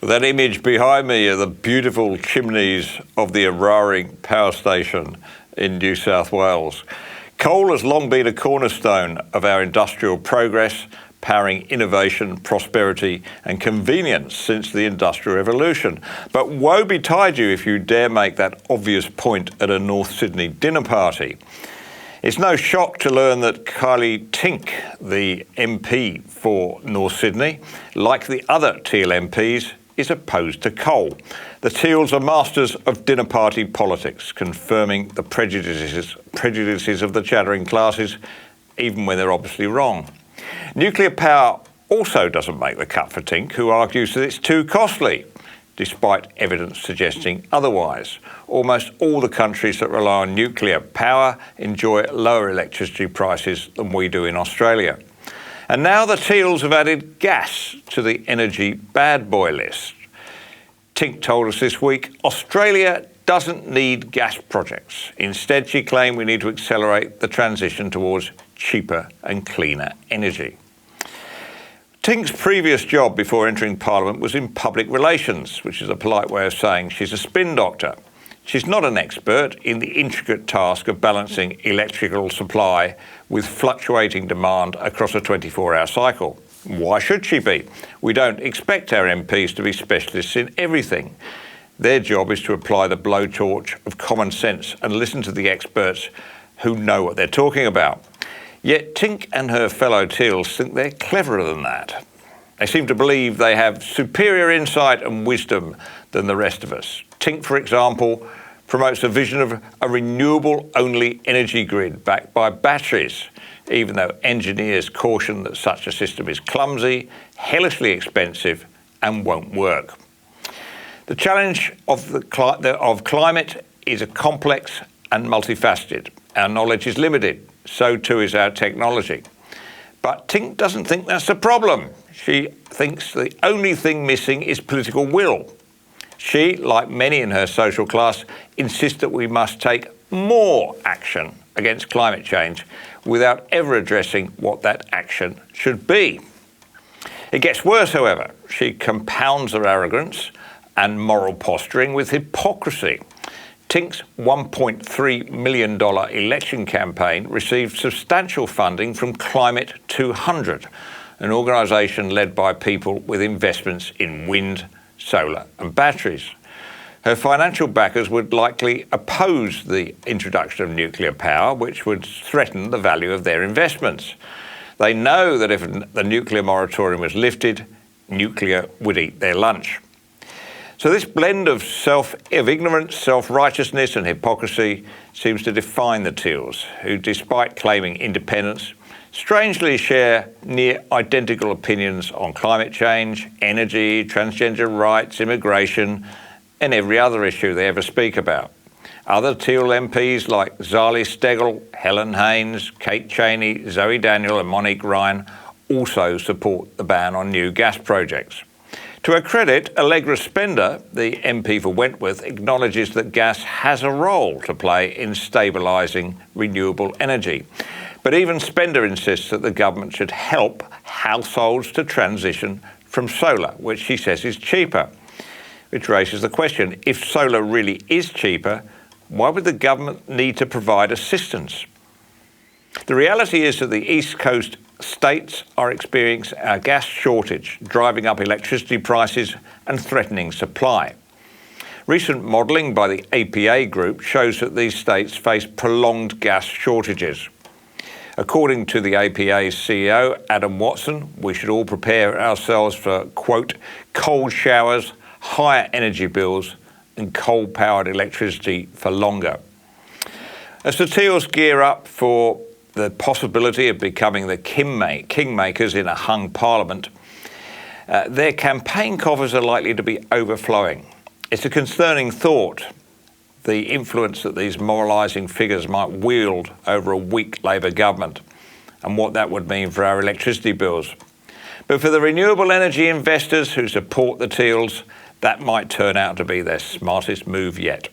That image behind me are the beautiful chimneys of the Eraring power station in New South Wales. Coal has long been a cornerstone of our industrial progress, powering innovation, prosperity and convenience since the Industrial Revolution. But woe betide you if you dare make that obvious point at a North Sydney dinner party. It's no shock to learn that Kylie Tink, the MP for North Sydney, like the other Teal MPs, is opposed to coal. The Teals are masters of dinner party politics, confirming the prejudices of the chattering classes, even when they're obviously wrong. Nuclear power also doesn't make the cut for Tink, who argues that it's too costly, despite evidence suggesting otherwise. Almost all the countries that rely on nuclear power enjoy lower electricity prices than we do in Australia. And now the Teals have added gas to the energy bad boy list. Tink told us this week, Australia doesn't need gas projects. Instead, she claimed we need to accelerate the transition towards cheaper and cleaner energy. Tink's previous job before entering Parliament was in public relations, which is a polite way of saying she's a spin doctor. She's not an expert in the intricate task of balancing electrical supply with fluctuating demand across a 24-hour cycle. Why should she be? We don't expect our MPs to be specialists in everything. Their job is to apply the blowtorch of common sense and listen to the experts who know what they're talking about. Yet Tink and her fellow Teals think they're cleverer than that. They seem to believe they have superior insight and wisdom than the rest of us. Tink, for example, promotes a vision of a renewable-only energy grid backed by batteries, even though engineers caution that such a system is clumsy, hellishly expensive and won't work. The challenge of climate is a complex and multifaceted. Our knowledge is limited, so too is our technology. But Tink doesn't think that's the problem. She thinks the only thing missing is political will. She, like many in her social class, insists that we must take more action against climate change without ever addressing what that action should be. It gets worse, however. She compounds her arrogance and moral posturing with hypocrisy. Tink's $1.3 million election campaign received substantial funding from Climate 200, an organisation led by people with investments in wind, solar and batteries. Her financial backers would likely oppose the introduction of nuclear power, which would threaten the value of their investments. They know that if the nuclear moratorium was lifted, nuclear would eat their lunch. So this blend of ignorance, self-righteousness and hypocrisy seems to define the Teals, who, despite claiming independence, strangely share near identical opinions on climate change, energy, transgender rights, immigration and every other issue they ever speak about. Other Teal MPs like Zali Steggall, Helen Haynes, Kate Cheney, Zoe Daniel and Monique Ryan also support the ban on new gas projects. To her credit, Allegra Spender, the MP for Wentworth, acknowledges that gas has a role to play in stabilising renewable energy. But even Spender insists that the government should help households to transition from solar, which she says is cheaper. Which raises the question, if solar really is cheaper, why would the government need to provide assistance? The reality is that the East Coast states are experiencing a gas shortage, driving up electricity prices and threatening supply. Recent modelling by the APA group shows that these states face prolonged gas shortages. According to the APA's CEO, Adam Watson, we should all prepare ourselves for, quote, cold showers, higher energy bills and coal-powered electricity for longer. As the Teals gear up for the possibility of becoming the kingmakers in a hung parliament, their campaign coffers are likely to be overflowing. It's a concerning thought, the influence that these moralising figures might wield over a weak Labor government and what that would mean for our electricity bills. But for the renewable energy investors who support the Teals, that might turn out to be their smartest move yet.